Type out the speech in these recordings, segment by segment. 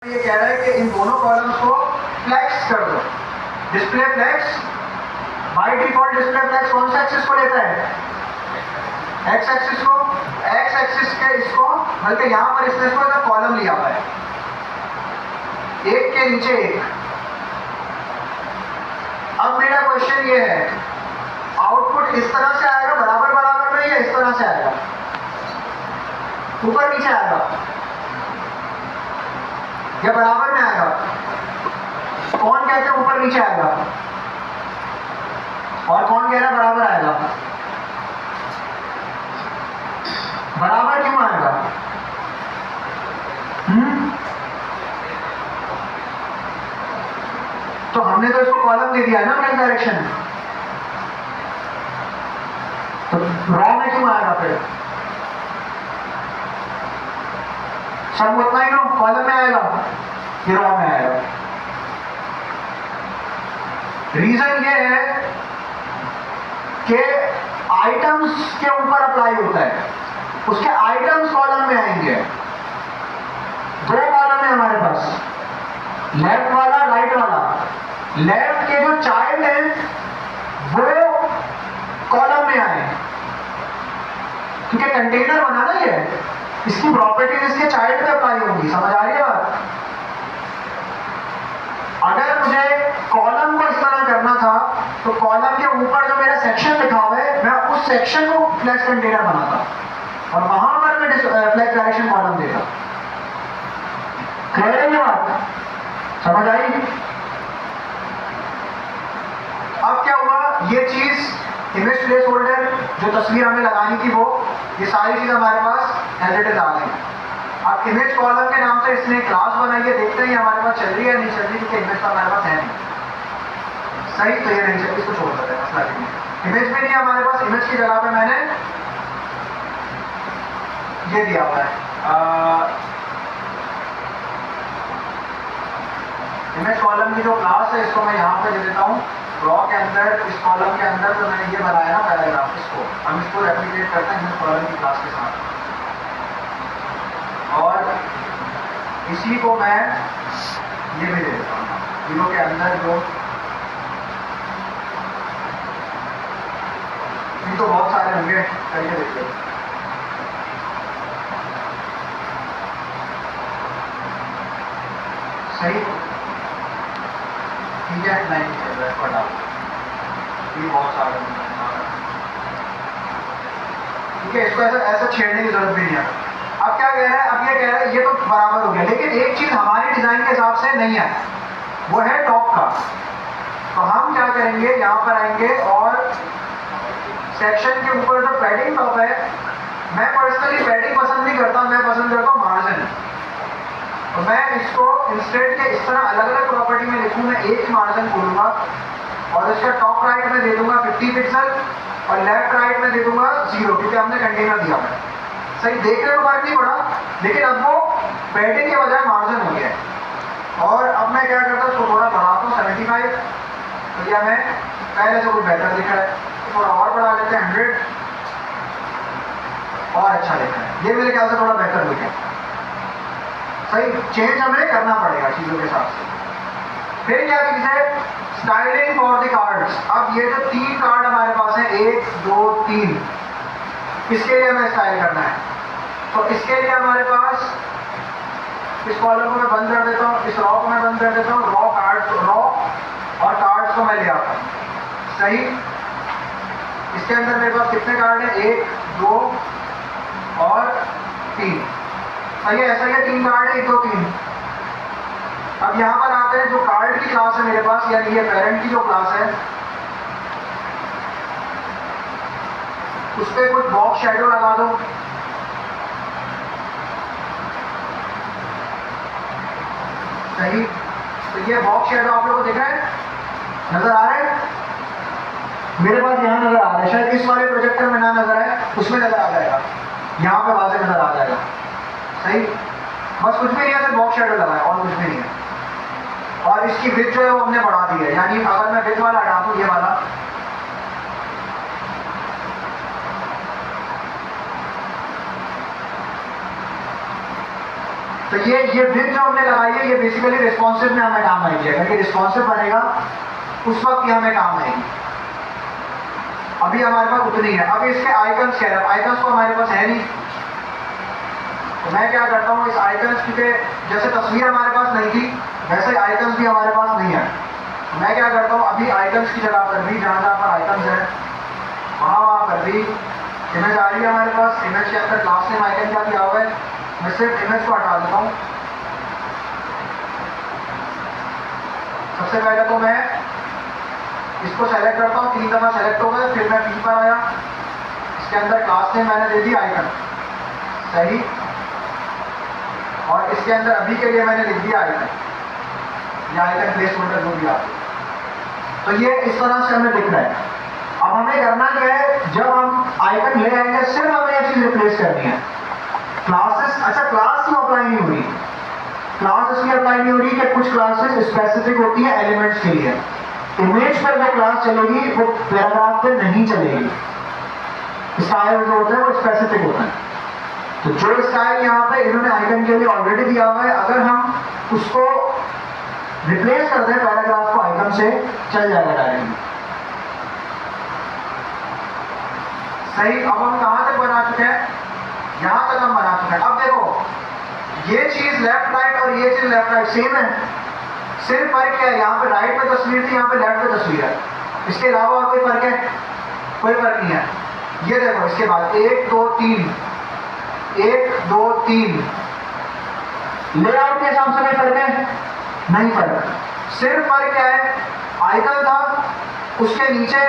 ये कह रहा है कि इन दोनों कॉलम्स को फ्लेक्स कर दो। Display flex by default display flex कौन सा एक्सिस को लेता है? एक्स एक्सिस को। एक्स एक्सिस के इसको, बल्कि यहां पर इसने इसको एक कॉलम लिया हुआ है, एक के नीचे एक। अब मेरा क्वेश्चन ये है, आउटपुट इस तरह से आएगा बराबर बराबर में या इस तरह से आएगा? ऊपर नीचे आएगा या बराबर में आएगा? कौन कहते हैं ऊपर नीचे आएगा और कौन कह रहा है बराबर आएगा? बराबर क्यों आएगा? तो हमने तो इसको कॉलम दे दिया है ना राइट डायरेक्शन, तो रॉ में क्यों आएगा फिर? सब उतना ही ना, कॉलम में आएगा कि रॉ में आएगा? रीजन ये है कि आइटम्स के ऊपर अप्लाई होता है, उसके आइटम्स कॉलम में आएंगे। दो कॉलम है हमारे पास, लेफ्ट वाला राइट वाला। लेफ्ट के जो चाइल्ड है वो कॉलम में आए, क्योंकि कंटेनर बनाना ही है, इसकी प्रॉपर्टीज इसके चाइल्ड पे अप्लाई होंगी। समझ आ रही है बात? अगर मुझे कॉलम को इस तरह करना था तो कॉलम के ऊपर जो मेरा सेक्शन लिखा हुआ है, मैं उस सेक्शन को फ्लेक्स कंटेनर बनाता और वहां पर मैं फ्लेक्स डायरेक्शन कॉलम देता। क्लियर है ये बात? समझ आई? अब क्या हुआ, ये चीज इमेज प्लेस होल्डर जो तस्वीर हमें लगानी थी वो, ये सारी चीज हमारे पास एज इट इज आ गई। अब इमेज कॉलम के नाम से इसने क्लास बनाई है, देखते हैं हमारे पास चल रही है नहीं चल रही, क्योंकि इमेज तो हमारे पास है नहीं। सही, तो ये नहीं चल, इसको छोड़ देते हैं, मसला नहीं है। इमेज में नहीं है हमारे पास, इमेज की जगह पे मैंने ये दिया हुआ है इमेज कॉलम की जो क्लास है, इसको मैं यहाँ पे दे देता हूँ रॉ के अंदर। इस कॉलम के अंदर जो मैंने ये बनाया ना पैराग्राफ, इसको हम इसको रेप्लिकेट करते हैं इमेज कॉलम की क्लास के साथ, और इसी को मैं ये भी दे देता हूँ तीनों के अंदर। जो ये तो बहुत सारे होंगे, करके देखिए। सही, ठीक है, नहीं चल रहा है, पढ़ा ये बहुत सारे होंगे। ठीक है, इसको ऐसा ऐसा छेड़ने की जरूरत भी नहीं है। अब क्या कह रहा है, अब ये कह रहा है ये तो बराबर हो गया, लेकिन एक चीज हमारी डिजाइन के हिसाब से नहीं है, वो है टॉप का। तो हम क्या करेंगे, यहाँ पर आएंगे और सेक्शन के ऊपर जो पैडिंग टॉप है, मैं पर्सनली पैडिंग पसंद नहीं करता, मैं पसंद करता हूँ मार्जिन। तो मैं इसको इंस्टेड के इस तरह अलग अलग प्रॉपर्टी में लिखूँ, मैं एक मार्जिन खोलूंगा और इसका टॉप राइट में दे दूंगा 50 पिक्सल और लेफ्ट राइट में दे दूंगा 0, क्योंकि हमने कंटेनर दिया है। सही, देखने में फर्क नहीं पड़ा, लेकिन अब वो पैडिंग के बजाय मार्जिन हो गया है। और अब मैं क्या करता हूँ, उसको थोड़ा बढ़ाता हूँ 75, तो या मैं पहले से कुछ बेहतर दिखा है, थोड़ा और बढ़ा लेते हैं 100, और अच्छा दिखा है। ये मेरे ख्याल से थोड़ा बेहतर दिखा है। सही, चेंज हमें करना पड़ेगा चीज़ों के हिसाब से। फिर क्या चीज़ है, स्टाइलिंग फॉर द कार्ड्स। अब ये जो 3 कार्ड हमारे पास है, 1 2 3, इसके लिए हमें स्टाइल करना है। तो इसके लिए हमारे पास इस कॉलम को मैं बंद कर देता हूँ, इस रॉ को मैं बंद कर देता हूँ, रॉ और कार्ड्स को मैं ले आता हूँ। सही, इसके अंदर मेरे पास कितने कार्ड हैं, 1 2 और 3। सही है, ऐसा ही 3 कार्ड है, 1 2 3। अब यहाँ पर आते हैं, जो कार्ड की क्लास है मेरे पास, यानी ये पेरेंट की जो क्लास है, उस पर कुछ बॉक्स शेडो लगा दो। सही, तो ये बॉक्स शेडो आप लोगों को दिख रहा है, नजर आ रहा है? मेरे पास यहाँ नजर आ रहा है, शायद इस वाले प्रोजेक्टर में ना नजर आए, उसमें नजर आ जाएगा, यहाँ पे वाज़ेह नजर आ जाएगा। सही, बस कुछ भी नहीं है, सिर्फ बॉक्स शेडो लगा है और कुछ भी नहीं है। और इसकी विड्थ जो है वो हमने बढ़ा दी है, यानी अगर मैं विड्थ वाला हटा दूँ, ये वाला, तो ये विथ जो हमने लगाई है ये बेसिकली रिस्पॉन्सिव में हमें काम आएगी। अगर ये रिस्पॉन्सिव बनेगा उस वक्त ये हमें काम आएगी। अभी हमारे पास उतनी है। अब इसके आइकन्स क्या है? आइकन्स तो हमारे पास है नहीं, तो मैं क्या करता हूँ, इस आइकन्स के जैसे तस्वीर हमारे पास नहीं थी वैसे आइकन्स भी हमारे पास नहीं है। मैं क्या करता हूँ, अभी आइकन्स की जगह पर भी जहाँ पर आइकन्स है वहाँ पर भी इमेज आ रही है हमारे पास। इमेज के अंदर क्लास नेम आइकन क्या दिया हुआ है, मैं सिर्फ इमेज को हटा देता हूँ। सबसे पहले तो मैं इसको सेलेक्ट करता हूँ, 3 दफा सेलेक्ट हो गए, फिर मैं पी पर आया, इसके अंदर क्लास नेम मैंने दे दी आइकन, सही, और इसके अंदर अभी के लिए मैंने लिख दिया आइकन, या आइकन प्लेस होल्डर जो भी आप। तो ये इस तरह से हमें दिख रहा है। अब हमें करना क्या है, जब हम आइकन ले आएंगे सिर्फ हमें ये चीज रिप्लेस करनी है। क्लासेस, अच्छा क्लास क्यों अप्लाई नहीं हो रही? क्लास इसलिए अप्लाई नहीं हो रही कि कुछ क्लासेस स्पेसिफिक होती है एलिमेंट्स के लिए। इमेज पर जो क्लास चलेगी वो पैराग्राफ पे नहीं चलेगी। स्टाइल जो होता है वो स्पेसिफिक होता है। तो जो स्टाइल यहाँ पे इन्होंने आइकन के लिए ऑलरेडी दिया हुआ है, अगर हम उसको रिप्लेस कर दें पैराग्राफ को आइकन से, चल जाएगा डायरेक्टली, सही। अब हम कहां तक बना चुके हैं? यहां तक हम बना चुके हैं। अब देखो ये चीज लेफ्ट राइट और ये चीज लेफ्ट राइट सेम है, सिर्फ फर्क क्या है, यहाँ पे राइट पे तस्वीर थी, यहाँ पे लेफ्ट पे तस्वीर है। इसके अलावा और कोई फर्क है? कोई फर्क नहीं है। ये देखो इसके बाद 1 2 3 1 2 3 लेआउट के हिसाब से कोई फर्क है? नहीं फर्क। सिर्फ फर्क क्या है, आइकन था उसके नीचे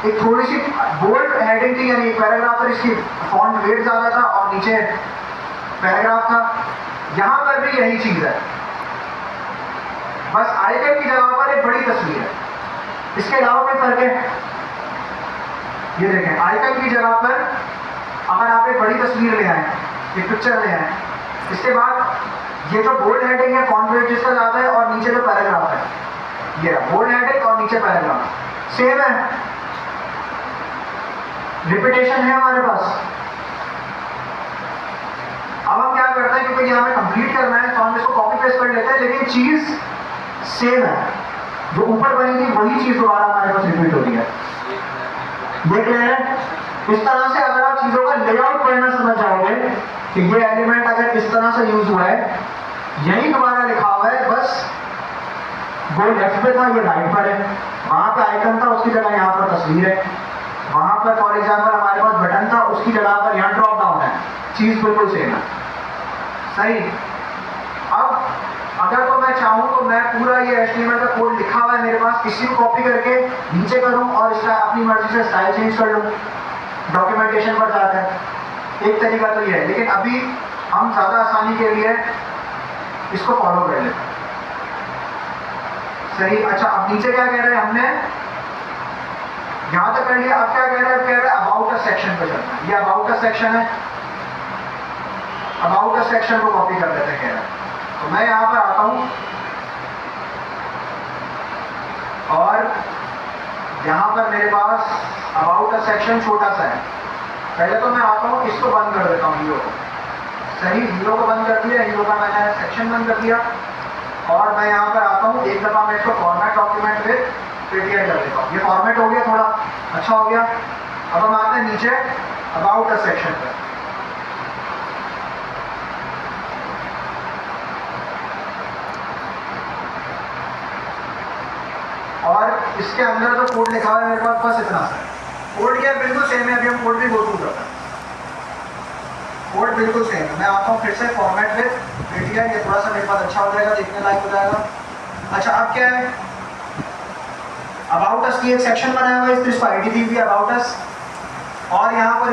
एक थोड़ी सी बोल्ड हेडिंग थी, यानी पैराग्राफ पर इसकी फॉन्ट वेट ज्यादा था और नीचे पैराग्राफ था। यहां पर भी यही चीज है, बस आइकन की जगह पर एक बड़ी तस्वीर है। इसके अलावा कोई फर्क है? ये देखें, आइकन की जगह पर अगर आप एक बड़ी तस्वीर ले आए, एक पिक्चर ले आए, इसके बाद ये जो बोल्ड हेडिंग है फॉन्ट वेट जिसका ज्यादा है और नीचे जो पैराग्राफ है, ये बोल्ड हेडिंग और नीचे पैराग्राफ सेम है, रिपीटेशन है हमारे पास। अब हम क्या करते हैं, क्योंकि यहाँ हमें कंप्लीट करना है तो हम इसको कॉपी पेस्ट कर लेते हैं, लेकिन चीज सेम है। जो ऊपर बनी थी वही चीज दोबारा हमारे पास रिपीट हो रही है। देख रहे हैं? इस तरह से अगर आप चीजों का लेआउट पढ़ना समझ जाओगे कि ये एलिमेंट अगर इस तरह से यूज हुआ है, यही दोबारा लिखा हुआ है, बस वो लेफ्ट पे था ये राइट पर है, वहां पे आइकन था उसकी जगह यहाँ पर तस्वीर है, वहां पर फॉर एग्जाम्पल हमारे पास बटन था उसकी जगह पर यहाँ ड्रॉप डाउन है, चीज बिल्कुल सेम है, सही। अब अगर तो मैं चाहूँ तो मैं पूरा ये HTML का कोड लिखा हुआ है मेरे पास, इसी को कॉपी करके नीचे करूँ और अपनी मर्जी से स्टाइल चेंज कर लूँ डॉक्यूमेंटेशन पर जाकर। एक तरीका तो ये है, लेकिन अभी हम ज़्यादा आसानी के लिए इसको फॉलो कर लेते हैं, सही। अच्छा अब नीचे क्या कह रहे हैं, हमने यहाँ तक कर लिया। अब क्या कह रहे हैं, अब कह रहे हैं अबाउट अ सेक्शन पर चलना है। ये अबाउट अ सेक्शन है, अबाउट अ सेक्शन को कॉपी कर लेते हैं, कह रहे हैं। तो मैं यहाँ पर आता हूँ और यहाँ पर मेरे पास अबाउट अ सेक्शन छोटा सा है। पहले तो मैं आता हूँ, इसको बंद कर देता हूँ, हीरो को, सही। हीरो को बंद कर दिया, हीरो का मैंने सेक्शन बंद कर दिया और मैं यहाँ पर आता हूँ, एक दफ़ा मैं इसको फॉर्मेट डॉक्यूमेंट विद पीटीआई कर देता हूँ। ये फॉर्मेट हो गया, थोड़ा अच्छा हो गया। अब हम आते हैं नीचे अबाउट अ सेक्शन पर। और इसके अंदर जो कोड लिखा हुआ है मेरे पास बस इतना सा है। कोड क्या बिल्कुल सेम है, अभी हम कोड भी गो थ्रू करते हैं। कोड बिल्कुल सेम है। मैं आता हूँ फिर से फॉर्मेट विद पीटीआई, ये थोड़ा सा मेरे पास अच्छा हो जाएगा, देखने लायक हो जाएगा। अच्छा अब क्या है, अबाउट अस की एक सेक्शन बनाया हुआ है, इस पर आईडी दी हुई है अबाउट अस, और यहाँ पर